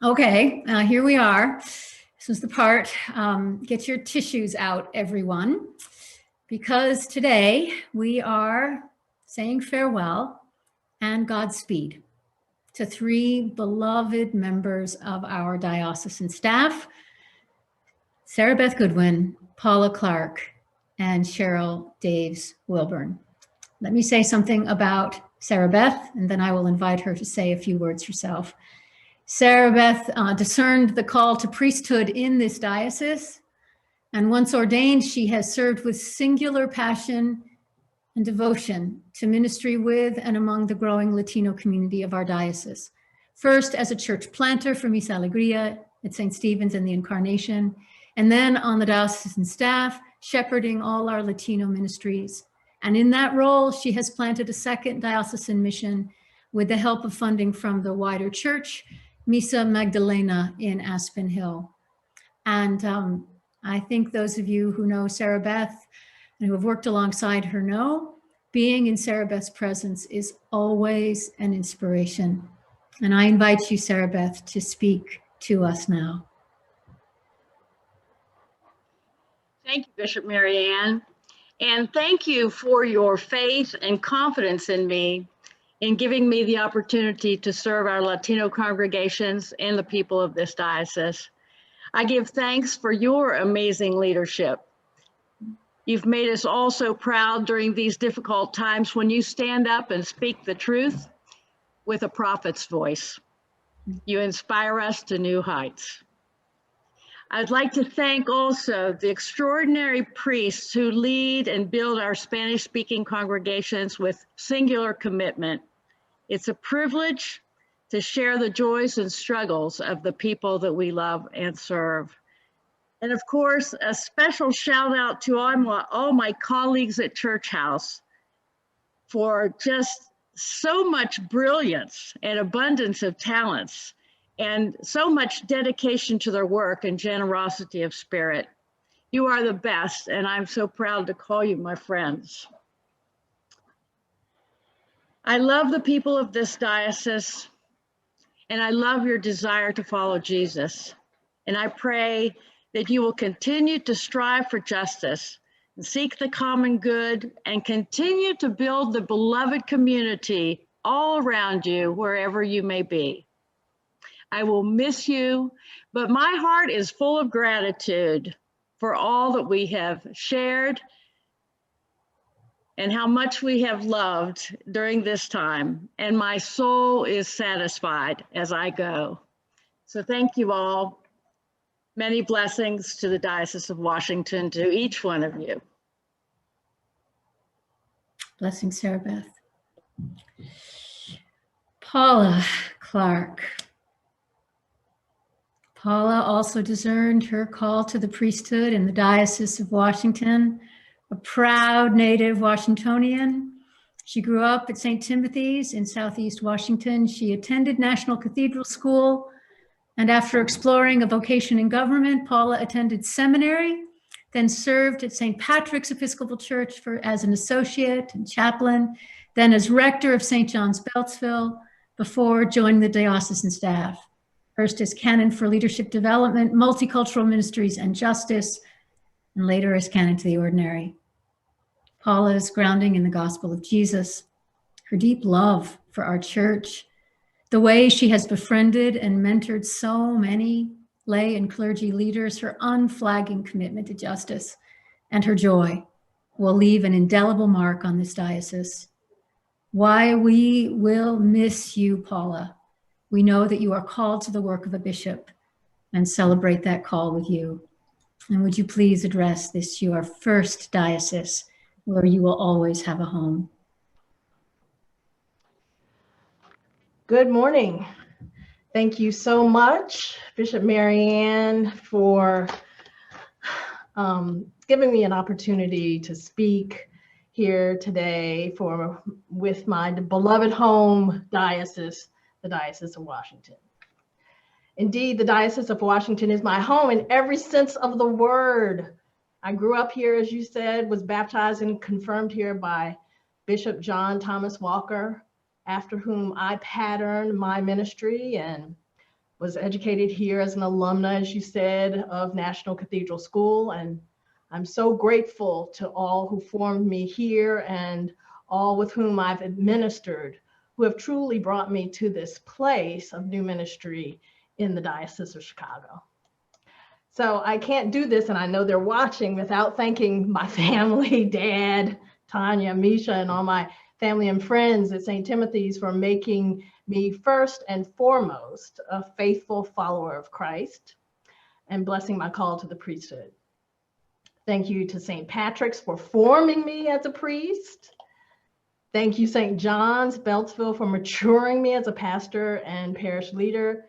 Okay, here we are. This is the part. Get your tissues out, everyone, because today we are saying farewell and Godspeed to three beloved members of our diocesan staff, Sarabeth Goodwin, Paula Clark, and Cheryl Daves Wilburn. Let me say something about Sarabeth, and then I will invite her to say a few words herself. Sarabeth discerned the call to priesthood in this diocese, and once ordained, she has served with singular passion and devotion to ministry with and among the growing Latino community of our diocese. First as a church planter for Misa Alegria at St. Stephen's and the Incarnation, and then on the diocesan staff, shepherding all our Latino ministries. And in that role, she has planted a second diocesan mission with the help of funding from the wider church, Misa Magdalena in Aspen Hill. And I think those of you who know Sarabeth and who have worked alongside her know, being in Sarabeth's presence is always an inspiration. And I invite you, Sarabeth, to speak to us now. Thank you, Bishop Marianne. And thank you for your faith and confidence in me in giving me the opportunity to serve our Latino congregations and the people of this diocese. I give thanks for your amazing leadership. You've made us all so proud during these difficult times when you stand up and speak the truth with a prophet's voice. You inspire us to new heights. I'd like to thank also the extraordinary priests who lead and build our Spanish-speaking congregations with singular commitment. It's a privilege to share the joys and struggles of the people that we love and serve. And of course, a special shout out to all my colleagues at Church House for just so much brilliance and abundance of talents and so much dedication to their work and generosity of spirit. You are the best, and I'm so proud to call you my friends. I love the people of this diocese, and I love your desire to follow Jesus. And I pray that you will continue to strive for justice and seek the common good and continue to build the beloved community all around you, wherever you may be. I will miss you, but my heart is full of gratitude for all that we have shared and how much we have loved during this time. And my soul is satisfied as I go. So thank you all. Many blessings to the Diocese of Washington, to each one of you. Blessings, Sarabeth. Paula Clark. Paula also discerned her call to the priesthood in the Diocese of Washington, a proud native Washingtonian. She grew up at St. Timothy's in Southeast Washington. She attended National Cathedral School, and after exploring a vocation in government, Paula attended seminary, then served at St. Patrick's Episcopal Church as an associate and chaplain, then as rector of St. John's Beltsville, before joining the diocesan staff. First as Canon for Leadership Development, Multicultural Ministries and Justice, and later as Canon to the Ordinary. Paula's grounding in the gospel of Jesus, her deep love for our church, the way she has befriended and mentored so many lay and clergy leaders, her unflagging commitment to justice, and her joy will leave an indelible mark on this diocese. Why we will miss you, Paula. We know that you are called to the work of a bishop and celebrate that call with you. And would you please address this, your first diocese, where you will always have a home. Good morning. Thank you so much, Bishop Marianne, for giving me an opportunity to speak here today with my beloved home diocese, the Diocese of Washington. Indeed, the Diocese of Washington is my home in every sense of the word. I grew up here, as you said, was baptized and confirmed here by Bishop John Thomas Walker, after whom I patterned my ministry and was educated here as an alumna, as you said, of National Cathedral School. And I'm so grateful to all who formed me here and all with whom I've administered, who have truly brought me to this place of new ministry in the Diocese of Chicago. So I can't do this, and I know they're watching, without thanking my family, Dad, Tanya, Misha, and all my family and friends at St. Timothy's for making me first and foremost a faithful follower of Christ and blessing my call to the priesthood. Thank you to St. Patrick's for forming me as a priest. Thank you, St. John's, Beltsville, for maturing me as a pastor and parish leader.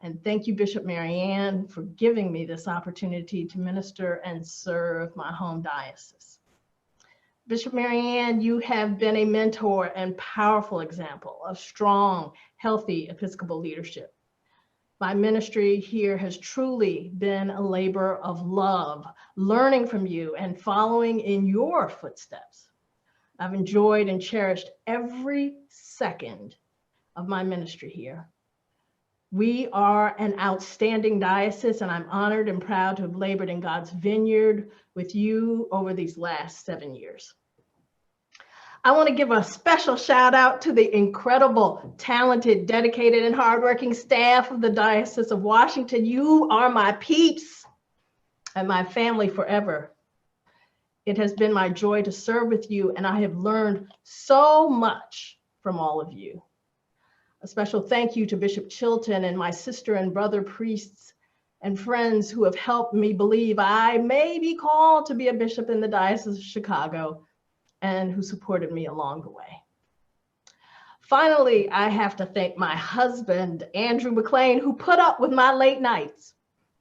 And thank you, Bishop Mary Ann, for giving me this opportunity to minister and serve my home diocese. Bishop Mary Ann, you have been a mentor and powerful example of strong, healthy Episcopal leadership. My ministry here has truly been a labor of love, learning from you and following in your footsteps. I've enjoyed and cherished every second of my ministry here. We are an outstanding diocese, and I'm honored and proud to have labored in God's vineyard with you over these last 7 years. I want to give a special shout out to the incredible, talented, dedicated, and hardworking staff of the Diocese of Washington. You are my peeps and my family forever. It has been my joy to serve with you, and I have learned so much from all of you. A special thank you to Bishop Chilton and my sister and brother priests and friends who have helped me believe I may be called to be a bishop in the Diocese of Chicago and who supported me along the way. Finally, I have to thank my husband, Andrew McLean, who put up with my late nights,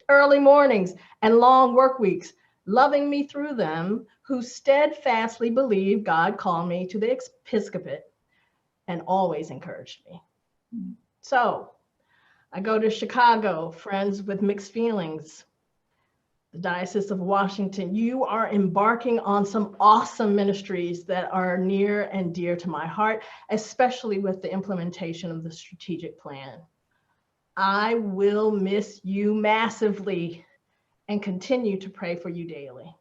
early mornings, and long work weeks, loving me through them, who steadfastly believed God called me to the episcopate and always encouraged me. So I go to Chicago, friends with mixed feelings. The Diocese of Washington, you are embarking on some awesome ministries that are near and dear to my heart, especially with the implementation of the strategic plan. I will miss you massively and continue to pray for you daily.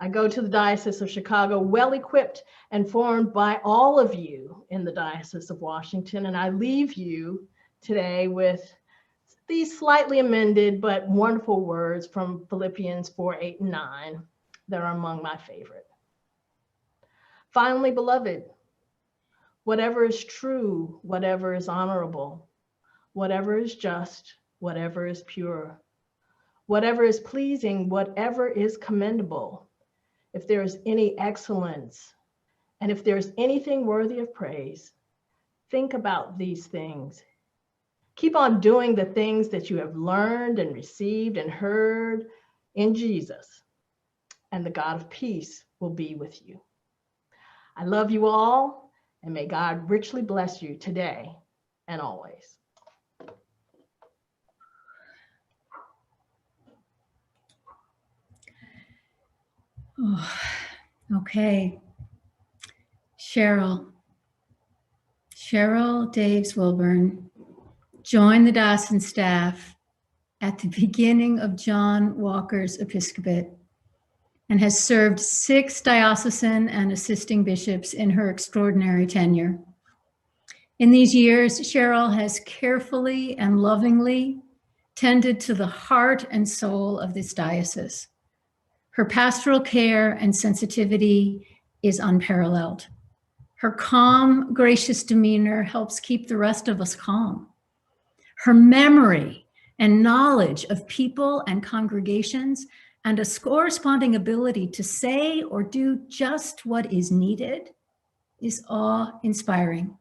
I go to the Diocese of Chicago well-equipped and formed by all of you in the Diocese of Washington, and I leave you today with these slightly amended but wonderful words from Philippians 4:8 and 9 that are among my favorite. Finally, beloved, whatever is true, whatever is honorable, whatever is just, whatever is pure, whatever is pleasing, whatever is commendable, if there is any excellence, and if there's anything worthy of praise, think about these things. Keep on doing the things that you have learned and received and heard in Jesus, and the God of peace will be with you. I love you all, and may God richly bless you today and always. Oh, okay. Cheryl Daves Wilburn joined the diocesan staff at the beginning of John Walker's episcopate and has served 6 diocesan and assisting bishops in her extraordinary tenure. In these years, Cheryl has carefully and lovingly tended to the heart and soul of this diocese. Her pastoral care and sensitivity is unparalleled. Her calm, gracious demeanor helps keep the rest of us calm. Her memory and knowledge of people and congregations and a corresponding ability to say or do just what is needed is awe-inspiring.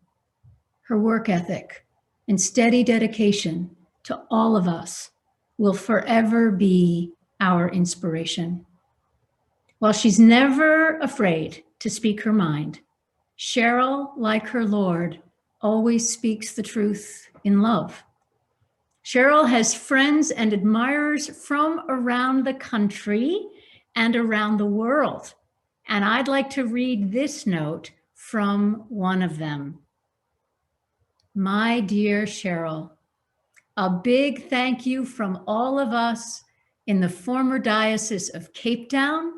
Her work ethic and steady dedication to all of us will forever be our inspiration. While she's never afraid to speak her mind, Cheryl, like her Lord, always speaks the truth in love. Cheryl has friends and admirers from around the country and around the world. And I'd like to read this note from one of them. My dear Cheryl, A big thank you from all of us in the former Diocese of Cape Town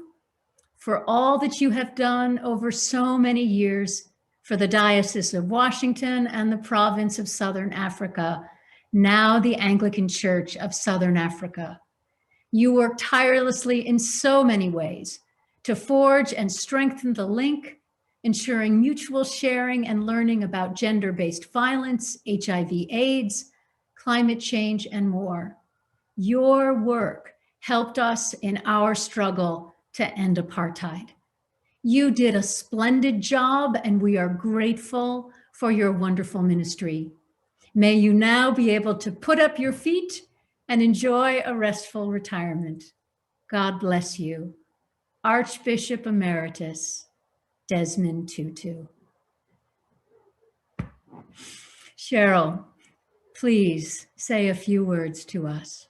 for all that you have done over so many years for the Diocese of Washington and the province of Southern Africa, now the Anglican Church of Southern Africa. You work tirelessly in so many ways to forge and strengthen the link, ensuring mutual sharing and learning about gender-based violence, HIV/AIDS, climate change, and more. Your work helped us in our struggle to end apartheid. You did a splendid job, and we are grateful for your wonderful ministry. May you now be able to put up your feet and enjoy a restful retirement. God bless you. Archbishop Emeritus Desmond Tutu. Cheryl, please say a few words to us.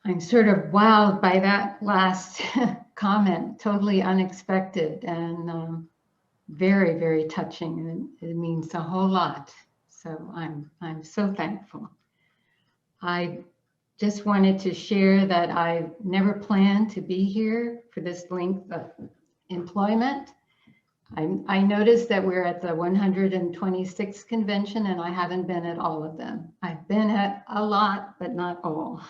I'm sort of wowed by that last comment, totally unexpected and very, very touching, and it means a whole lot. So I'm so thankful. I just wanted to share that I never planned to be here for this length of employment. I noticed that we're at the 126th convention and I haven't been at all of them. I've been at a lot, but not all.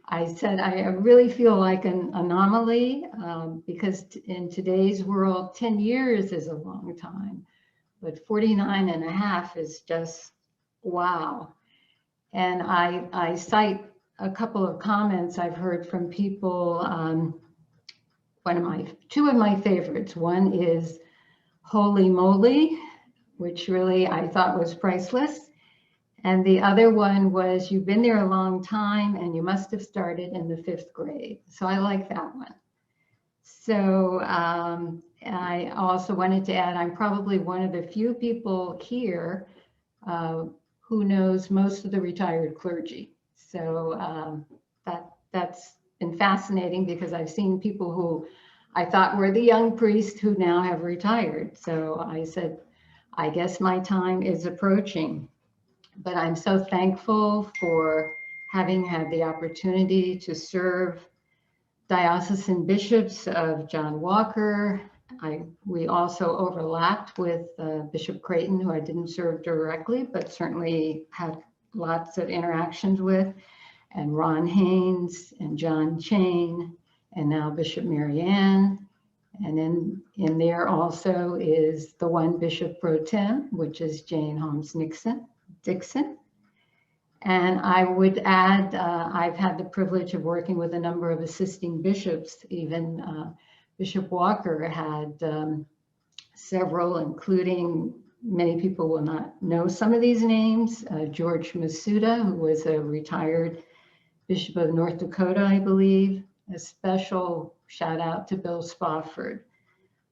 I said I really feel like an anomaly because in today's world, 10 years is a long time, but 49 and a half is just wow. And I cite a couple of comments I've heard from people. Two of my favorites. One is "Holy moly," which really I thought was priceless. And the other one was, "You've been there a long time and you must have started in the 5th grade." So I like that one. So I also wanted to add, I'm probably one of the few people here who knows most of the retired clergy. So that's been fascinating because I've seen people who I thought were the young priests who now have retired. So I said, I guess my time is approaching. But I'm so thankful for having had the opportunity to serve diocesan bishops of John Walker. We also overlapped with Bishop Creighton, who I didn't serve directly, but certainly had lots of interactions with, and Ron Haynes and John Chain, and now Bishop Marianne. And then in there also is the one Bishop Pro Tem, which is Jane Holmes Dixon. And I would add, I've had the privilege of working with a number of assisting bishops. Even Bishop Walker had several, including, many people will not know some of these names, George Masuda, who was a retired Bishop of North Dakota, I believe. A special shout out to Bill Spofford,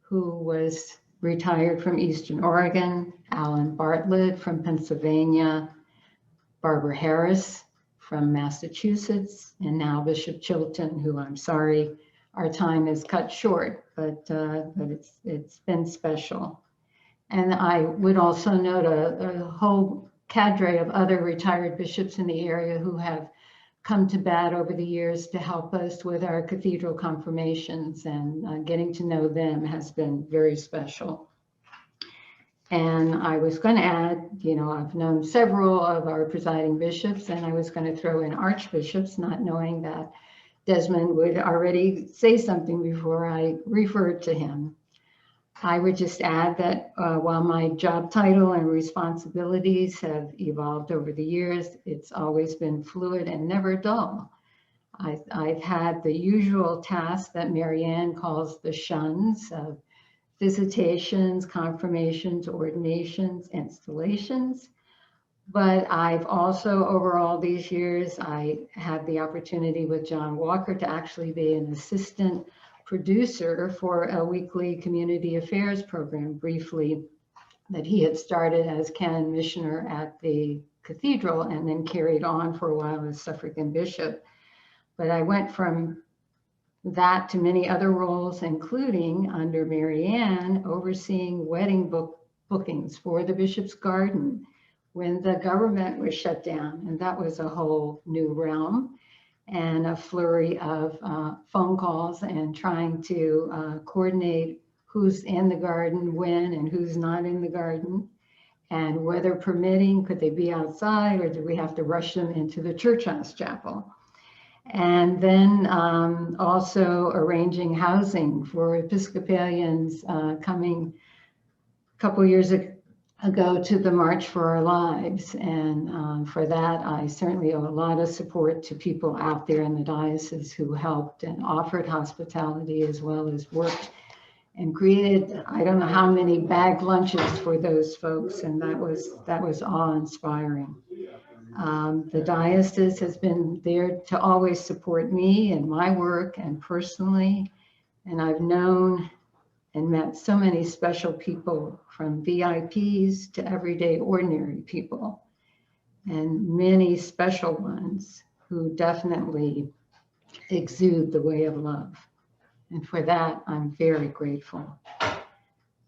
who was retired from Eastern Oregon, Alan Bartlett from Pennsylvania, Barbara Harris from Massachusetts, and now Bishop Chilton, who I'm sorry, our time is cut short, but it's been special. And I would also note a whole cadre of other retired bishops in the area who have come to bat over the years to help us with our cathedral confirmations, and getting to know them has been very special. And I was going to add, I've known several of our presiding bishops, and I was going to throw in archbishops, not knowing that Desmond would already say something before I referred to him. I would just add that while my job title and responsibilities have evolved over the years, it's always been fluid and never dull. I've had the usual tasks that Marianne calls the shuns of visitations, confirmations, ordinations, installations. But I've also, over all these years, I had the opportunity with John Walker to actually be an assistant producer for a weekly community affairs program, briefly, that he had started as canon missioner at the cathedral and then carried on for a while as suffragan bishop. But I went from that to many other roles, including under Marianne, overseeing wedding bookings for the Bishop's Garden, when the government was shut down, and that was a whole new realm and a flurry of phone calls and trying to coordinate who's in the garden when and who's not in the garden, and weather permitting, could they be outside or did we have to rush them into the church house chapel? And then also arranging housing for Episcopalians coming a couple years ago to the March for Our Lives. And for that, I certainly owe a lot of support to people out there in the diocese who helped and offered hospitality as well as worked and created, I don't know how many bagged lunches for those folks. And that was awe-inspiring. The diocese has been there to always support me and my work and personally. And I've known and met so many special people, from VIPs to everyday ordinary people, and many special ones who definitely exude the way of love. And for that, I'm very grateful.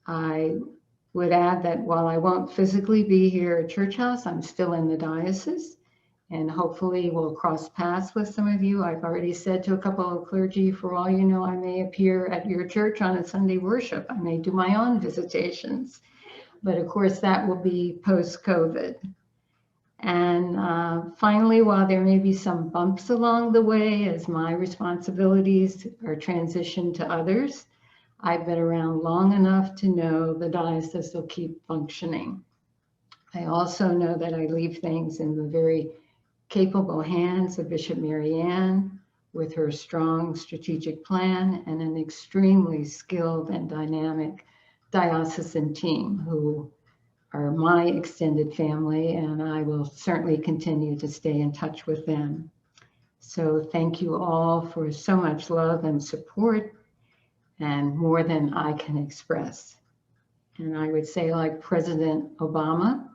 I would add that while I won't physically be here at Church House, I'm still in the diocese, and hopefully we'll cross paths with some of you. I've already said to a couple of clergy, for all you know, I may appear at your church on a Sunday worship. I may do my own visitations, but of course that will be post-COVID. And finally, while there may be some bumps along the way as my responsibilities are transitioned to others, I've been around long enough to know the diocese will keep functioning. I also know that I leave things in the very capable hands of Bishop Mary Ann with her strong strategic plan and an extremely skilled and dynamic diocesan team who are my extended family, and I will certainly continue to stay in touch with them. So thank you all for so much love and support, and more than I can express. And I would say, like President Obama,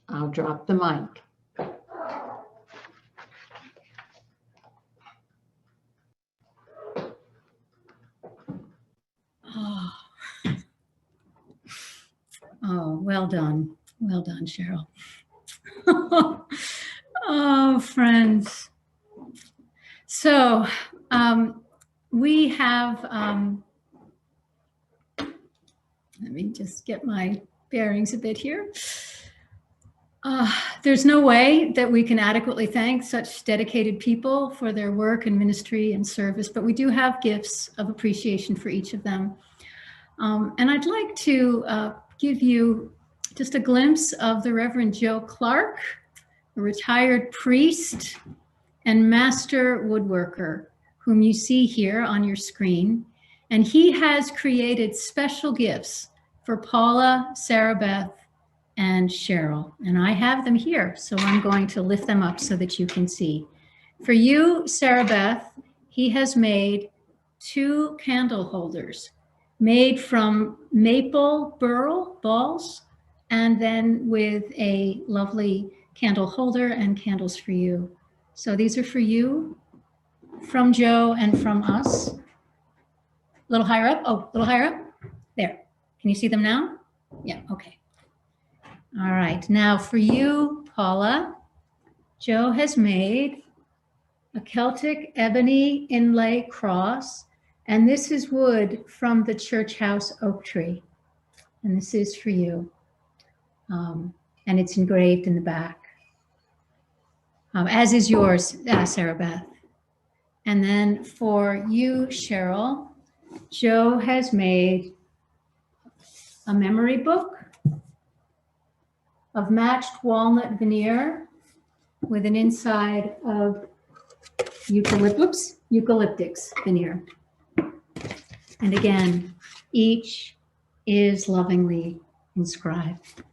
I'll drop the mic. Oh, well done. Well done, Cheryl. Oh, friends. So we have, let me just get my bearings a bit here. There's no way that we can adequately thank such dedicated people for their work and ministry and service, but we do have gifts of appreciation for each of them. And I'd like to give you just a glimpse of the Reverend Joe Clark, a retired priest and master woodworker, whom you see here on your screen. And he has created special gifts for Paula, Sarabeth, and Cheryl. And I have them here, so I'm going to lift them up so that you can see. For you, Sarabeth, he has made 2 candle holders made from maple burl balls, and then with a lovely candle holder and candles for you. So these are for you, from Joe and from us. A little higher up. Oh, a little higher up. There. Can you see them now? Yeah, okay. All right. Now for you, Paula, Joe has made a Celtic ebony inlay cross, and this is wood from the church house oak tree. And this is for you. And it's engraved in the back, as is yours, Sarabeth. And then for you, Cheryl, Joe has made a memory book of matched walnut veneer with an inside of eucalyptics veneer. And again, each is lovingly inscribed.